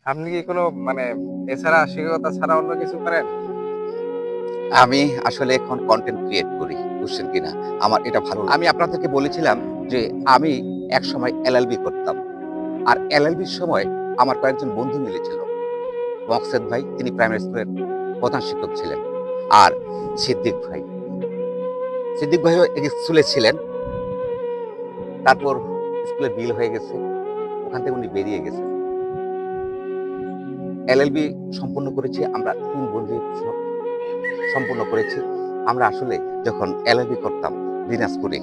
আপনি কি কোনো মানে এছাড়া শিক্ষকতা ছাড়া অন্য কিছু করেন? আমি আসলে এখন কনটেন্ট ক্রিয়েট করি। বুঝছেন কিনা? আমার এটা ভালো লাগে। আমি আপনাদেরকে বলেছিলাম যে আমি একসময় এলএলবি করতাম। আর এলএলবির সময় আমার কয়েকজন বন্ধু মিলেছিল। মকসেদ ভাই তিনি প্রাইমারি স্কুলের প্রধান শিক্ষক ছিলেন। আর সিদ্দিক ভাই। সিদ্দিক ভাইও এই স্কুলে ছিলেন। তারপর স্কুলের বিল হয়ে গেছে। ওখান থেকে উনি বেরিয়ে গেছেন। এলএলবি সম্পূর্ণ করেছি আমরা ৩ বন্ধু সম্পূর্ণ করেছি। আমরা আসলে যখন এলএলবি করতাম দিনাজপুরে,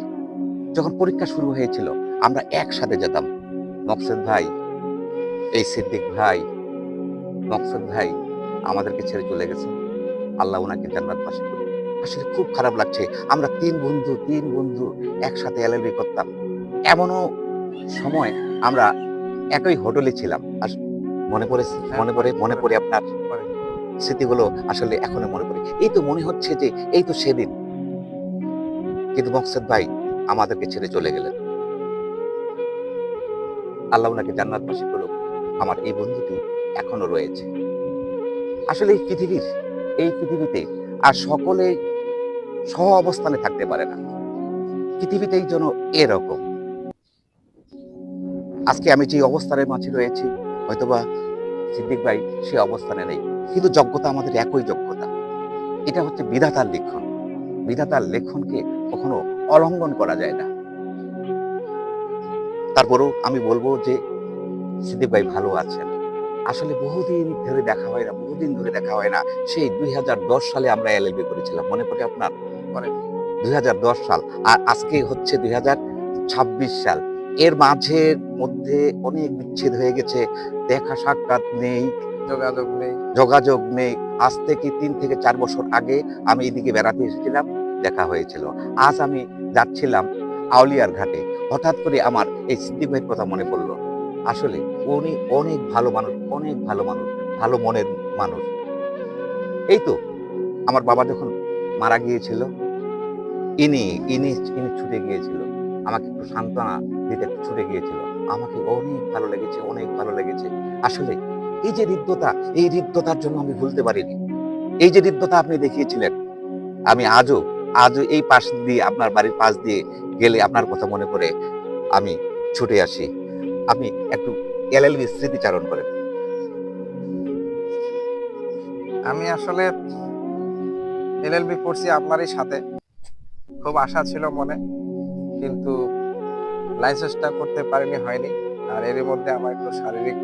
যখন পরীক্ষা শুরু হয়েছিল আমরা একসাথে যেতাম। মকসেদ ভাই, এই সিদ্দিক ভাই, মকসেদ ভাই আমাদেরকে ছেড়ে চলে গেছেন। আল্লাহ উনাকে জান্নাতবাসী করুন। আসলে খুব খারাপ লাগছে। আমরা ৩ বন্ধু একসাথে এলএলবি করতাম। এমনও সময় আমরা একই হোটেলে ছিলাম। মনে পড়েছে? হ্যাঁ, মনে পড়ে আপনার পড়ে। স্মৃতিগুলো আসলে এখনো মনে পড়ে। এই তো মনে হচ্ছে যে এই তো সেদিন। কিন্তু মকসেদ ভাই আমাদেরকে ছেড়ে চলে গেলেন। আল্লাহ উনাকে জান্নাতবাসী করুক। আমার এই বন্ধুটি এখনো রয়েছে। আসলে এই পৃথিবীতে আর সকলে সহ অবস্থানে থাকতে পারে না। পৃথিবীতেই যেন এরকম। আজকে আমি যে অবস্থানের মাঝে রয়েছি, হয়তোবা সিদ্দিক ভাই সে অবস্থানে নেই। কিন্তু যোগ্যতা আমাদের একই যোগ্যতা। এটা হচ্ছে বিধাতার লিখন। বিধাতার লেখনকে কখনো অলঙ্ঘন করা যায় না। তারপরেও আমি বলব যে সিদ্দিক ভাই ভালো আছেন। আসলে বহুদিন ধরে দেখা হয় না। সেই ২০১০ সালে আমরা এলএলবি করেছিলাম। মনে পড়ে আপনার? পড়ে। ২০১০ সাল। আর আজকে হচ্ছে ২০২৬ সাল। এর মাঝের মধ্যে অনেক বিচ্ছেদ হয়ে গেছে। দেখা সাক্ষাৎ নেই, যোগাযোগ নেই। যোগাযোগ নেই। আজ থেকে ৩ থেকে ৪ বছর আগে আমি এদিকে বেড়াতে এসেছিলাম, দেখা হয়েছিল। আজ আমি যাচ্ছিলাম আউলিয়ার ঘাটে। হঠাৎ করে আমার এই সিদ্দিক ভাইয়ের কথা মনে পড়ল। আসলে উনি অনেক ভালো মানুষ, ভালো মনের মানুষ। এই তো আমার বাবা যখন মারা গিয়েছিল, ইনি ইনি ইনি ছুটে গিয়েছিল। আমাকে একটু সান্ত্বনা দিতে একটু ছুটে গিয়েছিল। আমাকে অনেক ভালো লেগেছে। আসলে এই যে হৃদ্যতা, এই হৃদ্যতার জন্য আমি ভুলতে পারিনি। এই যে হৃদ্যতা আপনি দেখিয়েছিলেন, আমি আজও এই পাশ দিয়ে আপনার বাড়ির পাশ দিয়ে গেলে আপনার কথা মনে পড়ে আমি ছুটে আসি। আপনি একটু এলএলবি স্মৃতিচারণ করেন। আমি আসলে এলএলবি পড়ছি আপনারই সাথে। খুব আশা ছিল মনে। কিন্তু লাইসেন্সটা করতে পারিনি, হয়নি। আর এরই মধ্যে আমার একটু শারীরিক